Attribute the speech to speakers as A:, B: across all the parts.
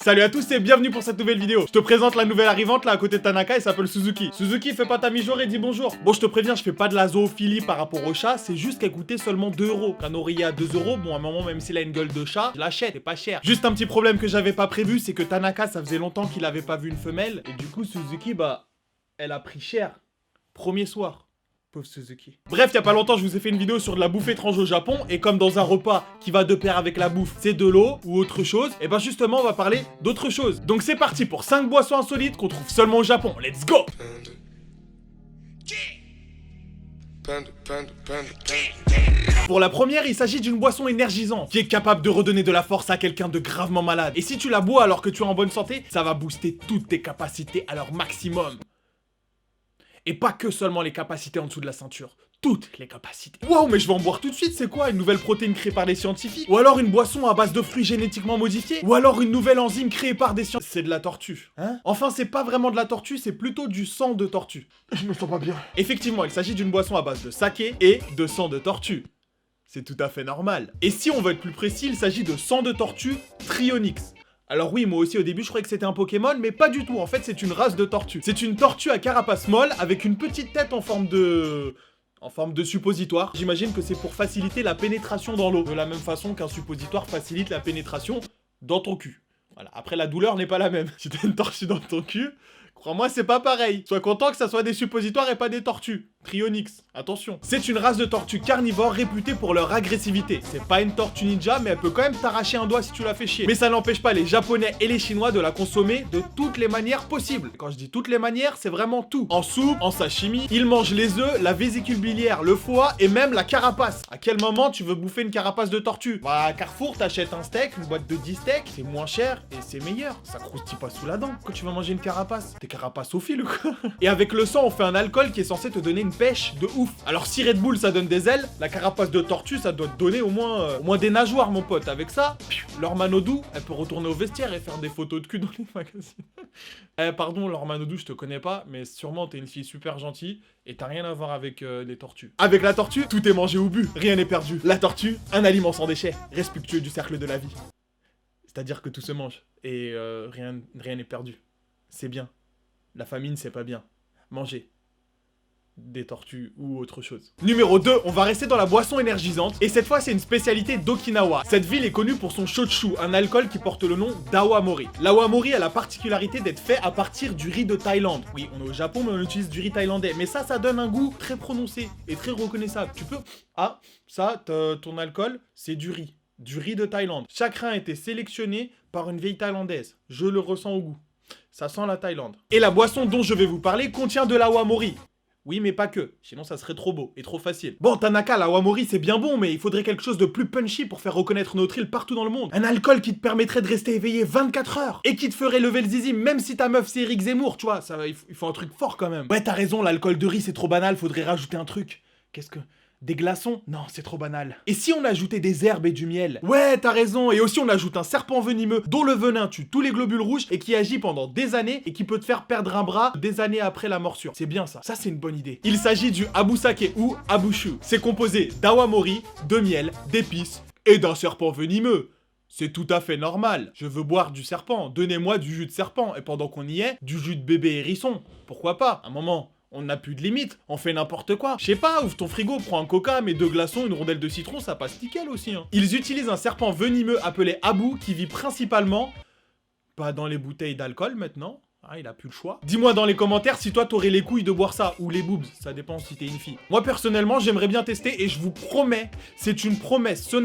A: Salut à tous et bienvenue pour cette nouvelle vidéo. Je te présente la nouvelle arrivante là à côté de Tanaka, elle s'appelle Suzuki. Suzuki, fais pas ta mi-jour et dis bonjour. Bon, je te préviens, je fais pas de la zoophilie par rapport au chat, c'est juste qu'elle coûtait seulement 2 euros. Qu'un oreiller à 2 euros, bon, à un moment, même s'il a une gueule de chat, je l'achète, c'est pas cher. Juste un petit problème que j'avais pas prévu, c'est que Tanaka, ça faisait longtemps qu'il avait pas vu une femelle, et du coup, Suzuki, bah, elle a pris cher. Premier soir. Pauvre Suzuki. Bref, y a pas longtemps, je vous ai fait une vidéo sur de la bouffe étrange au Japon, et comme dans un repas qui va de pair avec la bouffe, c'est de l'eau ou autre chose, et ben justement, on va parler d'autre chose. Donc c'est parti pour 5 boissons insolites qu'on trouve seulement au Japon. Let's go! Pour la première, il s'agit d'une boisson énergisante qui est capable de redonner de la force à quelqu'un de gravement malade. Et si tu la bois alors que tu es en bonne santé, ça va booster toutes tes capacités à leur maximum. Et pas que seulement les capacités en dessous de la ceinture. Toutes les capacités. Wow, mais je vais en boire tout de suite, c'est quoi? Une nouvelle protéine créée par les scientifiques? Ou alors une boisson à base de fruits génétiquement modifiés? Ou alors une nouvelle enzyme créée par des scientifiques? C'est de la tortue, hein? Enfin, c'est pas vraiment de la tortue, c'est plutôt du sang de tortue. Je me sens pas bien. Effectivement, il s'agit d'une boisson à base de saké et de sang de tortue. C'est tout à fait normal. Et si on veut être plus précis, il s'agit de sang de tortue Trionyx. Alors oui, moi aussi au début je croyais que c'était un Pokémon, mais pas du tout, en fait c'est une race de tortue. C'est une tortue à carapace molle avec une petite tête en forme de suppositoire. J'imagine que c'est pour faciliter la pénétration dans l'eau, de la même façon qu'un suppositoire facilite la pénétration dans ton cul. Voilà, après la douleur n'est pas la même. Si t'as une tortue dans ton cul, crois-moi c'est pas pareil. Sois content que ça soit des suppositoires et pas des tortues. Trionyx, attention. C'est une race de tortues carnivores réputée pour leur agressivité. C'est pas une tortue ninja, mais elle peut quand même t'arracher un doigt si tu la fais chier. Mais ça n'empêche pas les Japonais et les Chinois de la consommer de toutes les manières possibles. Quand je dis toutes les manières, c'est vraiment tout. En soupe, en sashimi, ils mangent les œufs, la vésicule biliaire, le foie et même la carapace. À quel moment tu veux bouffer une carapace de tortue? Bah à Carrefour, t'achètes un steak, une boîte de 10 steaks, c'est moins cher et c'est meilleur. Ça croustille pas sous la dent quand tu vas manger une carapace. T'es carapaçophile ou quoi? Et avec le sang, on fait un alcool qui est censé te donner une pêche de ouf. Alors si Red Bull ça donne des ailes, la carapace de tortue ça doit te donner au moins des nageoires mon pote. Avec ça, Laure Manodou, elle peut retourner au vestiaire et faire des photos de cul dans les magazines. Pardon Laure Manodou, je te connais pas, mais sûrement t'es une fille super gentille et t'as rien à voir avec les tortues. Avec la tortue, tout est mangé ou bu, rien n'est perdu. La tortue, un aliment sans déchets, respectueux du cercle de la vie. C'est-à-dire que tout se mange et rien n'est perdu. C'est bien. La famine c'est pas bien. Manger des tortues ou autre chose. Numéro 2, on va rester dans la boisson énergisante, et cette fois c'est une spécialité d'Okinawa. Cette ville est connue pour son shochu, un alcool qui porte le nom d'awamori. L'awamori a la particularité d'être fait à partir du riz de Thaïlande. Oui, on est au Japon mais on utilise du riz thaïlandais, mais ça donne un goût très prononcé et très reconnaissable. Tu peux... Ah, ça, ton alcool, c'est du riz de Thaïlande. Chaque grain a été sélectionné par une vieille thaïlandaise. Je le ressens au goût. Ça sent la Thaïlande. Et la boisson dont je vais vous parler contient de l'awamori. Oui, mais pas que. Sinon, ça serait trop beau et trop facile. Bon, Tanaka, la Wamori, c'est bien bon, mais il faudrait quelque chose de plus punchy pour faire reconnaître notre île partout dans le monde. Un alcool qui te permettrait de rester éveillé 24 heures. Et qui te ferait lever le zizi, même si ta meuf, c'est Eric Zemmour, tu vois. Ça, il faut un truc fort quand même. Ouais, t'as raison, l'alcool de riz, c'est trop banal, faudrait rajouter un truc. Qu'est-ce que... Des glaçons? Non, c'est trop banal. Et si on ajoutait des herbes et du miel? Ouais, t'as raison. Et aussi on ajoute un serpent venimeux dont le venin tue tous les globules rouges et qui agit pendant des années et qui peut te faire perdre un bras des années après la morsure. C'est bien ça. Ça, c'est une bonne idée. Il s'agit du abusake ou abushu. C'est composé d'awamori, de miel, d'épices et d'un serpent venimeux. C'est tout à fait normal. Je veux boire du serpent. Donnez-moi du jus de serpent. Et pendant qu'on y est, du jus de bébé hérisson. Pourquoi pas? Un moment. On n'a plus de limite, on fait n'importe quoi. Je sais pas, ouvre ton frigo, prends un coca, mets 2 glaçons, une rondelle de citron, ça passe nickel aussi. Hein. Ils utilisent un serpent venimeux appelé Abu qui vit principalement... pas dans les bouteilles d'alcool maintenant. Ah, il a plus le choix. Dis-moi dans les commentaires si toi t'aurais les couilles de boire ça, ou les boobs, ça dépend si t'es une fille. Moi personnellement, j'aimerais bien tester et je vous promets, c'est une promesse sur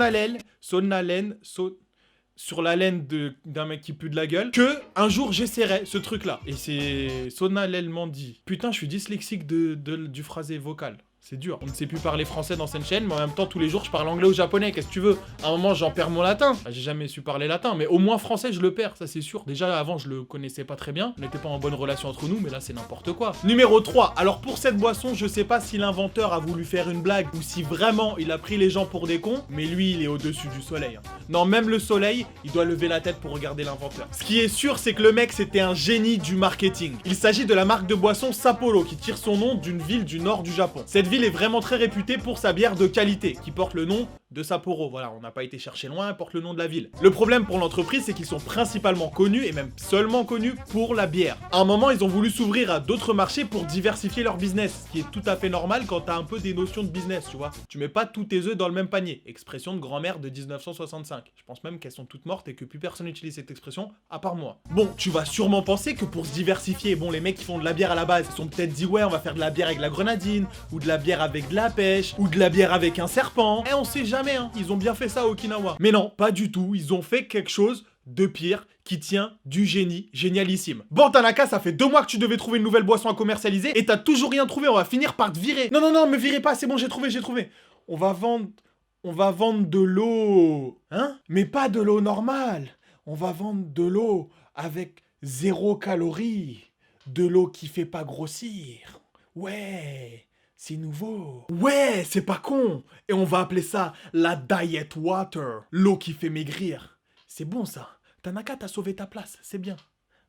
A: la laine d'un mec qui pue de la gueule, que un jour j'essaierai ce truc-là. Et c'est solennellement dit. Putain, je suis dyslexique du phrasé vocal. C'est dur. On ne sait plus parler français dans cette chaîne, mais en même temps, tous les jours, je parle anglais ou japonais. Qu'est-ce que tu veux? À un moment, j'en perds mon latin. Enfin, j'ai jamais su parler latin, mais au moins français, je le perds, ça c'est sûr. Déjà, avant, je le connaissais pas très bien. On n'était pas en bonne relation entre nous, mais là, c'est n'importe quoi. Numéro 3. Alors, pour cette boisson, je sais pas si l'inventeur a voulu faire une blague ou si vraiment il a pris les gens pour des cons, mais lui, il est au-dessus du soleil. Hein. Non, même le soleil, il doit lever la tête pour regarder l'inventeur. Ce qui est sûr, c'est que le mec, c'était un génie du marketing. Il s'agit de la marque de boisson Sapporo, qui tire son nom d'une ville du nord du Japon. Cette ville est vraiment très réputée pour sa bière de qualité, qui porte le nom de Sapporo, voilà, on n'a pas été chercher loin, porte le nom de la ville. Le problème pour l'entreprise, c'est qu'ils sont principalement connus, et même seulement connus, pour la bière. À un moment, ils ont voulu s'ouvrir à d'autres marchés pour diversifier leur business, ce qui est tout à fait normal quand t'as un peu des notions de business, tu vois. Tu mets pas tous tes œufs dans le même panier. Expression de grand-mère de 1965. Je pense même qu'elles sont toutes mortes et que plus personne n'utilise cette expression, à part moi. Bon, tu vas sûrement penser que pour se diversifier, bon, les mecs qui font de la bière à la base, ils sont peut-être dit, ouais, on va faire de la bière avec la grenadine, ou de la bière avec de la pêche, ou de la bière avec un serpent. Et on sait jamais. Ils ont bien fait ça à Okinawa. Mais non, pas du tout. Ils ont fait quelque chose de pire qui tient du génie génialissime. Bon, Tanaka, ça fait 2 mois que tu devais trouver une nouvelle boisson à commercialiser et t'as toujours rien trouvé. On va finir par te virer. Non, non, non, me virez pas. C'est bon, j'ai trouvé. On va vendre de l'eau. Hein? Mais pas de l'eau normale. On va vendre de l'eau avec 0 calories. De l'eau qui fait pas grossir. Ouais. C'est nouveau. Ouais, c'est pas con. Et on va appeler ça la Diet Water. L'eau qui fait maigrir. C'est bon ça. Tanaka, t'as sauvé ta place, c'est bien.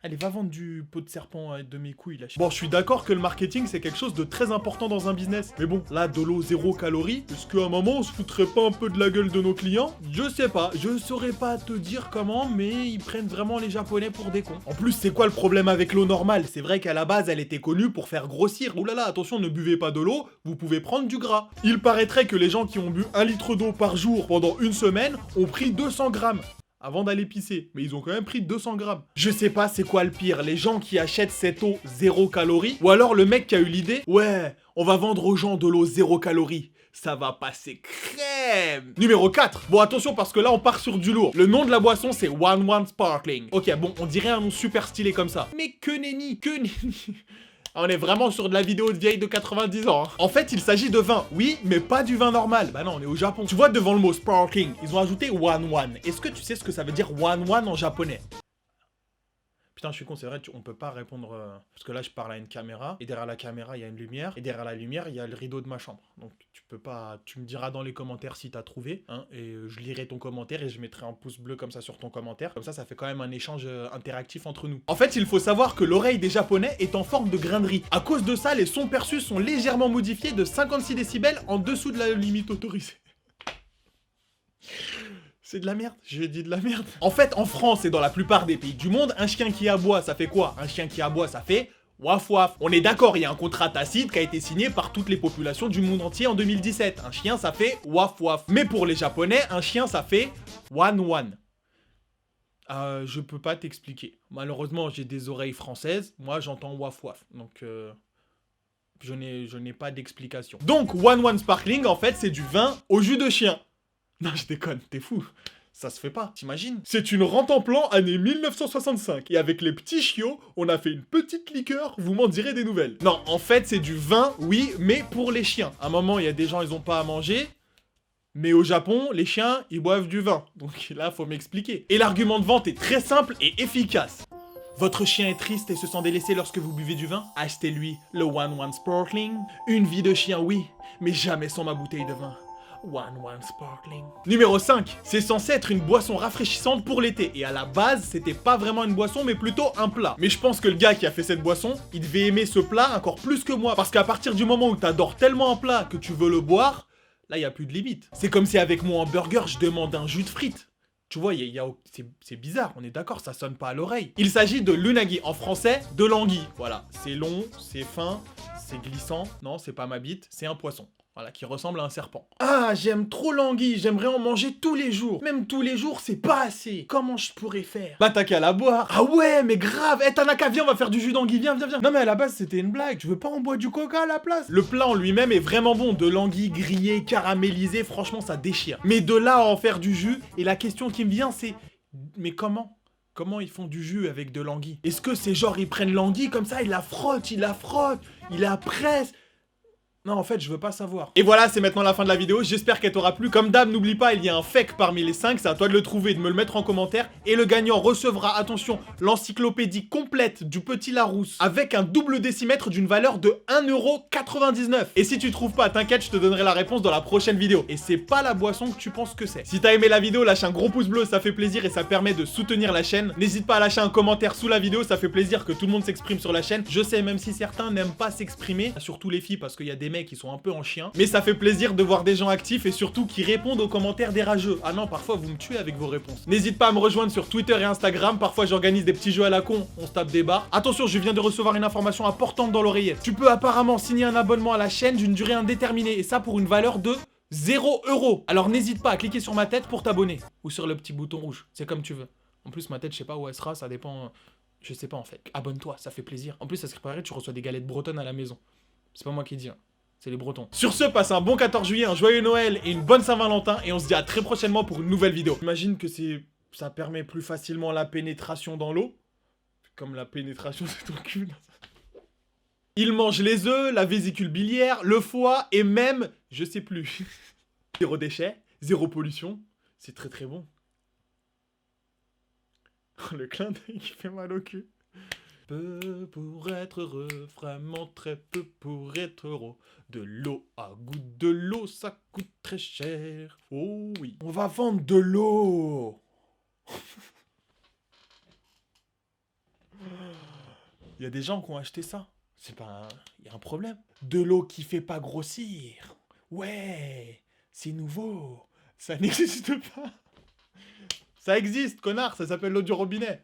A: Allez, va vendre du pot de serpent de mes couilles là. Bon, je suis d'accord que le marketing c'est quelque chose de très important dans un business. Mais bon, là, de l'eau 0 calories, est-ce qu'à un moment on se foutrait pas un peu de la gueule de nos clients? Je sais pas, je saurais pas te dire comment, mais ils prennent vraiment les japonais pour des cons. En plus, c'est quoi le problème avec l'eau normale? C'est vrai qu'à la base, elle était connue pour faire grossir. Ouh là là, attention, ne buvez pas de l'eau, vous pouvez prendre du gras. Il paraîtrait que les gens qui ont bu 1 litre d'eau par jour pendant une semaine ont pris 200 grammes. Avant d'aller pisser, mais ils ont quand même pris 200 grammes. Je sais pas c'est quoi le pire, les gens qui achètent cette eau 0 calories, ou alors le mec qui a eu l'idée, ouais, on va vendre aux gens de l'eau 0 calories. Ça va passer crème. Numéro 4. Bon, attention parce que là, on part sur du lourd. Le nom de la boisson, c'est One One Sparkling. Ok, bon, on dirait un nom super stylé comme ça. Mais que nenni. On est vraiment sur de la vidéo de vieille de 90 ans. Hein. En fait, il s'agit de vin, oui, mais pas du vin normal. Bah non, on est au Japon. Tu vois, devant le mot sparkling, ils ont ajouté one one. Est-ce que tu sais ce que ça veut dire one one en japonais? Putain, je suis con, c'est vrai, on peut pas répondre... Parce que là, je parle à une caméra, et derrière la caméra, il y a une lumière, et derrière la lumière, il y a le rideau de ma chambre. Donc, tu peux pas... Tu me diras dans les commentaires si t'as trouvé, hein, et je lirai ton commentaire, et je mettrai un pouce bleu comme ça sur ton commentaire. Comme ça fait quand même un échange interactif entre nous. En fait, il faut savoir que l'oreille des Japonais est en forme de grain de riz. À cause de ça, les sons perçus sont légèrement modifiés de 56 décibels en dessous de la limite autorisée. C'est de la merde, j'ai dit de la merde. En fait, en France et dans la plupart des pays du monde, un chien qui aboie, ça fait quoi? Un chien qui aboie, ça fait waf waf. On est d'accord, il y a un contrat tacite qui a été signé par toutes les populations du monde entier en 2017. Un chien, ça fait waf waf. Mais pour les Japonais, un chien, ça fait one one. Je peux pas t'expliquer. Malheureusement, j'ai des oreilles françaises. Moi, j'entends waf waf. Donc, je n'ai pas d'explication. Donc, One One Sparkling, en fait, c'est du vin au jus de chien. Non, je déconne, t'es fou. Ça se fait pas, t'imagines? C'est une rente en plan année 1965. Et avec les petits chiots, on a fait une petite liqueur, vous m'en direz des nouvelles. Non, en fait, c'est du vin, oui, mais pour les chiens. À un moment, il y a des gens, ils ont pas à manger. Mais au Japon, les chiens, ils boivent du vin. Donc là, faut m'expliquer. Et l'argument de vente est très simple et efficace. Votre chien est triste et se sent délaissé lorsque vous buvez du vin? Achetez-lui le One One Sparkling. Une vie de chien, oui, mais jamais sans ma bouteille de vin. One One Sparkling. Numéro 5. C'est censé être une boisson rafraîchissante pour l'été. Et à la base, c'était pas vraiment une boisson, mais plutôt un plat. Mais je pense que le gars qui a fait cette boisson, il devait aimer ce plat encore plus que moi. Parce qu'à partir du moment où t'adores tellement un plat que tu veux le boire, là, y a plus de limite. C'est comme si avec mon hamburger, je demande un jus de frites. Tu vois, c'est bizarre, on est d'accord, ça sonne pas à l'oreille. Il s'agit de l'unagi, en français, de l'anguille. Voilà, c'est long, c'est fin, c'est glissant. Non, c'est pas ma bite, c'est un poisson. Voilà, qui ressemble à un serpent. Ah, j'aime trop l'anguille, j'aimerais en manger tous les jours. Même tous les jours, c'est pas assez. Comment je pourrais faire? Bah t'as qu'à la boire. Ah ouais, mais grave. Eh Tanaka, viens, on va faire du jus d'anguille, viens. Non mais à la base, c'était une blague. Tu veux pas en boire du coca à la place? Le plat en lui-même est vraiment bon. De l'anguille grillée, caramélisée, franchement, ça déchire. Mais de là à en faire du jus, et la question qui me vient, c'est... Mais comment? Comment ils font du jus avec de l'anguille? Est-ce que c'est genre, ils prennent l'anguille comme ça, ils la frottent, ils la pressent? Non, en fait, je veux pas savoir. Et voilà, c'est maintenant la fin de la vidéo. J'espère qu'elle t'aura plu. Comme d'hab, n'oublie pas, il y a un fake parmi les 5. C'est à toi de le trouver et de me le mettre en commentaire. Et le gagnant recevra, attention, l'encyclopédie complète du Petit Larousse avec un double décimètre d'une valeur de 1,99 €. Et si tu trouves pas, t'inquiète, je te donnerai la réponse dans la prochaine vidéo. Et c'est pas la boisson que tu penses que c'est. Si t'as aimé la vidéo, lâche un gros pouce bleu, ça fait plaisir et ça permet de soutenir la chaîne. N'hésite pas à lâcher un commentaire sous la vidéo, ça fait plaisir que tout le monde s'exprime sur la chaîne. Je sais, même si certains n'aiment pas s'exprimer, surtout les filles, parce qu'il y a des mecs qui sont un peu en chien. Mais ça fait plaisir de voir des gens actifs et surtout qui répondent aux commentaires des rageux. Ah non, parfois vous me tuez avec vos réponses. N'hésite pas à me rejoindre sur Twitter et Instagram. Parfois j'organise des petits jeux à la con, on se tape des barres. Attention, je viens de recevoir une information importante dans l'oreillette. Tu peux apparemment signer un abonnement à la chaîne d'une durée indéterminée. Et ça pour une valeur de 0 €. Alors n'hésite pas à cliquer sur ma tête pour t'abonner. Ou sur le petit bouton rouge. C'est comme tu veux. En plus, ma tête, je sais pas où elle sera, ça dépend... Je sais pas en fait. Abonne-toi, ça fait plaisir. En plus, ça se préparer, tu reçois des galettes bretonnes à la maison. C'est pas moi qui dis, hein. C'est les Bretons. Sur ce, passe un bon 14 juillet, un joyeux Noël et une bonne Saint-Valentin. Et on se dit à très prochainement pour une nouvelle vidéo. J'imagine que ça permet plus facilement la pénétration dans l'eau. Comme la pénétration de ton cul. Il mange les œufs, la vésicule biliaire, le foie et même... Je sais plus. Zéro déchet, zéro pollution. C'est très très bon. Le clin d'œil qui fait mal au cul. Peu pour être heureux, vraiment très peu pour être heureux. De l'eau à goût de l'eau, ça coûte très cher. Oh oui. On va vendre de l'eau. Il y a des gens qui ont acheté ça. C'est pas... Il y a un problème. De l'eau qui fait pas grossir. Ouais, c'est nouveau. Ça n'existe pas. Ça existe, connard, ça s'appelle l'eau du robinet.